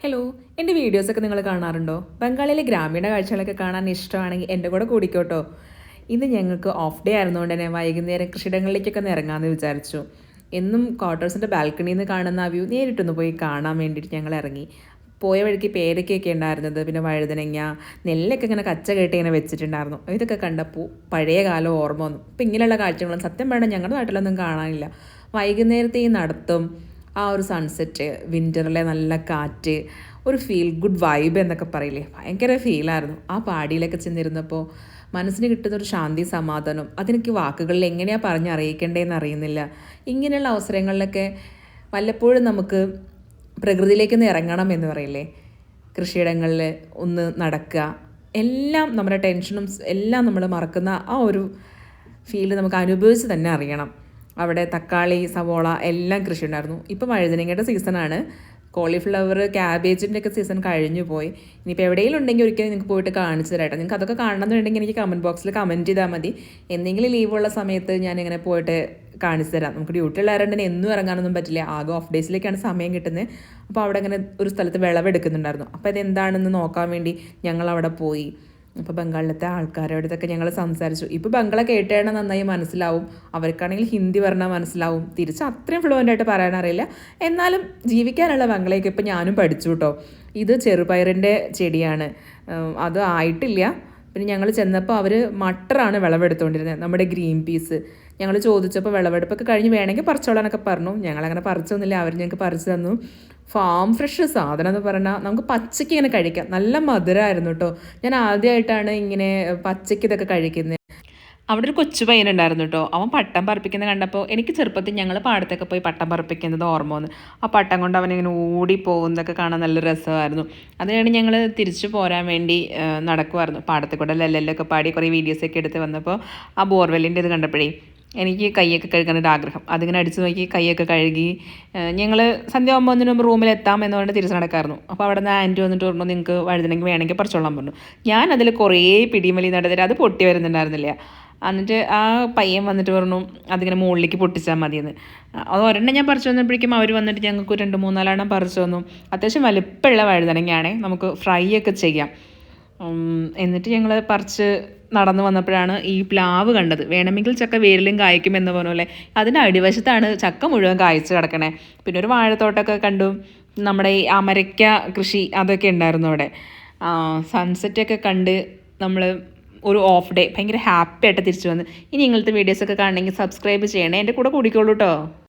Hello, എൻ്റെ വീഡിയോസൊക്കെ നിങ്ങൾ കാണാറുണ്ടോ? ബംഗാളിലെ ഗ്രാമീണ കാഴ്ചകളൊക്കെ കാണാൻ ഇഷ്ടമാണെങ്കിൽ എൻ്റെ കൂടെ കൂടിക്കോട്ടോ. ഇന്ന് ഞങ്ങൾക്ക് ഓഫ് ഡേ ആയിരുന്നുകൊണ്ട് തന്നെ വൈകുന്നേരം കൃഷിയിടങ്ങളിലേക്കൊക്കെ ഒന്ന് ഇറങ്ങാമെന്ന് വിചാരിച്ചു. എന്നും ക്വാർട്ടേഴ്സിൻ്റെ ബാൽക്കണിയിൽ നിന്ന് കാണുന്ന ആ വ്യൂ നേരിട്ടൊന്ന് പോയി കാണാൻ വേണ്ടിയിട്ട് ഞങ്ങൾ ഇറങ്ങി. പോയ വഴിക്ക് പേരയ്ക്കൊക്കെ ഉണ്ടായിരുന്നത്, പിന്നെ വഴുതനങ്ങ, നെല്ലൊക്കെ ഇങ്ങനെ കച്ച കെട്ടി ഇങ്ങനെ വെച്ചിട്ടുണ്ടായിരുന്നു. ഇതൊക്കെ കണ്ടപ്പോൾ പഴയ കാലം ഓർമ്മ വന്നു. ഇപ്പം ഇങ്ങനെയുള്ള കാഴ്ചകളും സത്യം വേണം ഞങ്ങളുടെ നാട്ടിലൊന്നും കാണാനില്ല. വൈകുന്നേരത്തെ ഈ നടത്തും, ആ ഒരു സൺസെറ്റ്, വിൻ്ററിലെ നല്ല കാറ്റ്, ഒരു ഫീൽ ഗുഡ് വൈബ് എന്നൊക്കെ പറയില്ലേ, ഭയങ്കര ഫീലായിരുന്നു. ആ പാടിയിലൊക്കെ ചെന്നിരുന്നപ്പോൾ മനസ്സിന് കിട്ടുന്നൊരു ശാന്തി, സമാധാനം അതെനിക്ക് വാക്കുകളിൽ എങ്ങനെയാണ് പറഞ്ഞറിയിക്കേണ്ടതെന്ന് അറിയുന്നില്ല. ഇങ്ങനെയുള്ള അവസരങ്ങളിലൊക്കെ വല്ലപ്പോഴും നമുക്ക് പ്രകൃതിയിലേക്കൊന്ന് ഇറങ്ങണം എന്ന് പറയില്ലേ, കൃഷിയിടങ്ങളിൽ ഒന്ന് നടക്കുക, എല്ലാം നമ്മുടെ ടെൻഷനും എല്ലാം നമ്മൾ മറക്കുന്ന ആ ഒരു ഫീല് നമുക്ക് അനുഭവിച്ച് തന്നെ അറിയണം. അവിടെ തക്കാളി, സവോള എല്ലാം കൃഷി ഉണ്ടായിരുന്നു. ഇപ്പോൾ വഴുതനങ്ങയുടെ സീസണാണ്. കോളിഫ്ലവർ, ക്യാബേജിൻ്റെ ഒക്കെ സീസൺ കഴിഞ്ഞു പോയി. ഇനിയിപ്പോൾ എവിടെയെങ്കിലും ഉണ്ടെങ്കിൽ ഒരിക്കലും നിങ്ങൾക്ക് പോയിട്ട് കാണിച്ചു തരാം. നിങ്ങൾക്ക് അതൊക്കെ കാണണമെന്നുണ്ടെങ്കിൽ എനിക്ക് കമൻറ്റ് ബോക്സിൽ കമൻറ്റ് ചെയ്താൽ മതി. എന്തെങ്കിലും ലീവുള്ള സമയത്ത് ഞാനിങ്ങനെ പോയിട്ട് കാണിച്ചു തരാം. നമുക്ക് ഡ്യൂട്ടി ഉള്ളവരുണ്ടെങ്കിൽ എന്നും ഇറങ്ങാനൊന്നും പറ്റില്ല, ആകെ ഓഫ് ഡേയ്സിലേക്കാണ് സമയം കിട്ടുന്നത്. അപ്പോൾ അവിടെ അങ്ങനെ ഒരു സ്ഥലത്ത് വിളവെടുക്കുന്നുണ്ടായിരുന്നു. അപ്പോൾ ഇതെന്താണെന്ന് നോക്കാൻ വേണ്ടി ഞങ്ങൾ അവിടെ പോയി. ഇപ്പോൾ ബംഗാളിലത്തെ ആൾക്കാരോട് ഇതൊക്കെ ഞങ്ങൾ സംസാരിച്ചു. ഇപ്പോൾ ബംഗാള കേട്ടാണ് നന്നായി മനസ്സിലാവും, അവർക്കാണെങ്കിൽ ഹിന്ദി പറഞ്ഞാൽ മനസ്സിലാവും. തിരിച്ച് അത്രയും ഫ്ലുവൻ്റായിട്ട് പറയാനറിയില്ല, എന്നാലും ജീവിക്കാനുള്ള ബംഗളയൊക്കെ ഇപ്പോൾ ഞാനും പഠിച്ചു കേട്ടോ. ഇത് ചെറുപയറിൻ്റെ ചെടിയാണ്, അത് ആയിട്ടില്ല. പിന്നെ ഞങ്ങൾ ചെന്നപ്പോൾ അവർ മട്ടറാണ് വിളവെടുത്തുകൊണ്ടിരുന്നത്, നമ്മുടെ ഗ്രീൻ പീസ്. ഞങ്ങൾ ചോദിച്ചപ്പോൾ വിളവെടുപ്പൊക്കെ കഴിഞ്ഞ് വേണമെങ്കിൽ പറിച്ചോളാനൊക്കെ പറഞ്ഞു. ഞങ്ങളങ്ങനെ പറിച്ചൊന്നുമില്ല, അവർ ഞങ്ങൾക്ക് പറിച്ചു തന്നു. ഫാം ഫ്രഷ് സാധനം എന്ന് പറഞ്ഞാൽ നമുക്ക് പച്ചയ്ക്ക് ഇങ്ങനെ കഴിക്കാം. നല്ല മധുരമായിരുന്നു കേട്ടോ. ഞാൻ ആദ്യമായിട്ടാണ് ഇങ്ങനെ പച്ചയ്ക്ക് ഇതൊക്കെ കഴിക്കുന്നത്. അവിടെ ഒരു കൊച്ചു പയ്യനുണ്ടായിരുന്നു കേട്ടോ. അവൻ പട്ടം പറപ്പിക്കുന്നത് കണ്ടപ്പോൾ എനിക്ക് ചെറുപ്പത്തിൽ ഞങ്ങൾ പാടത്തൊക്കെ പോയി പട്ടം പറപ്പിക്കുന്നത് ഓർമ്മ വന്നു. ആ പട്ടം കൊണ്ട് അവനിങ്ങനെ ഓടിപ്പോകുന്നതൊക്കെ കാണാൻ നല്ല രസമായിരുന്നു. അതാണ് ഞങ്ങൾ തിരിച്ചു പോരാൻ വേണ്ടി നടക്കുമായിരുന്നു. പാടത്തിൽ കൂടെ ലെല്ലൊക്കെ പാടി കുറേ വീഡിയോസൊക്കെ എടുത്ത് വന്നപ്പോൾ ആ ബോർവെല്ലിൻ്റെ ഇത് കണ്ടപ്പോഴേ എനിക്ക് കൈയൊക്കെ കഴുകാനൊരു ആഗ്രഹം. അതിങ്ങനെ അടിച്ചു നോക്കി കൈയൊക്കെ കഴുകി ഞങ്ങൾ സന്ധ്യ 9 റൂമിലെത്താം എന്നുകൊണ്ട് തിരിച്ച് നടക്കായിരുന്നു. അപ്പോൾ അവിടെ നിന്ന് ആൻറ്റി വന്നിട്ട് പറഞ്ഞു, നിങ്ങൾക്ക് വഴുതനെങ്കിൽ വേണമെങ്കിൽ പറിച്ചോളാൻ പറഞ്ഞു. ഞാൻ അതിൽ കുറേ പിടിമലി നടന്നിട്ട് അത് പൊട്ടി വരുന്നുണ്ടായിരുന്നില്ല. എന്നിട്ട് ആ പയ്യൻ വന്നിട്ട് പറഞ്ഞു അതിങ്ങനെ മുകളിലേക്ക് പൊട്ടിച്ചാൽ മതിയെന്ന്. അത് ഒരെണ്ണം ഞാൻ പറിച്ചു വന്നപ്പോഴേക്കും അവർ വന്നിട്ട് ഞങ്ങൾക്ക് 2-3-4 പറിച്ചു തന്നു. അത്യാവശ്യം വലിപ്പമുള്ള വഴുതനങ്ങയാണേ, നമുക്ക് ഫ്രൈ ഒക്കെ ചെയ്യാം. എന്നിട്ട് ഞങ്ങൾ പറിച്ച് നടന്നു വന്നപ്പോഴാണ് ഈ പ്ലാവ് കണ്ടത്. വേണമെങ്കിൽ ചക്ക വേരിലും കായ്ക്കും എന്ന് പറഞ്ഞ പോലെ അതിൻ്റെ അടിവശത്താണ് ചക്ക മുഴുവൻ കായ്ച്ച് കിടക്കണേ. പിന്നെ ഒരു വാഴത്തോട്ടമൊക്കെ കണ്ടു. നമ്മുടെ ഈ അമരയ്ക്ക കൃഷി അതൊക്കെ ഉണ്ടായിരുന്നു അവിടെ. സൺസെറ്റൊക്കെ കണ്ട് നമ്മൾ ഒരു ഓഫ് ഡേ ഭയങ്കര ഹാപ്പി ആയിട്ട് തിരിച്ചു വന്ന്. ഇനി ഇങ്ങനത്തെ വീഡിയോസൊക്കെ കാണണമെങ്കിൽ സബ്സ്ക്രൈബ് ചെയ്യണേ, എൻ്റെ കൂടെ കൂടിക്കോളൂ കേട്ടോ.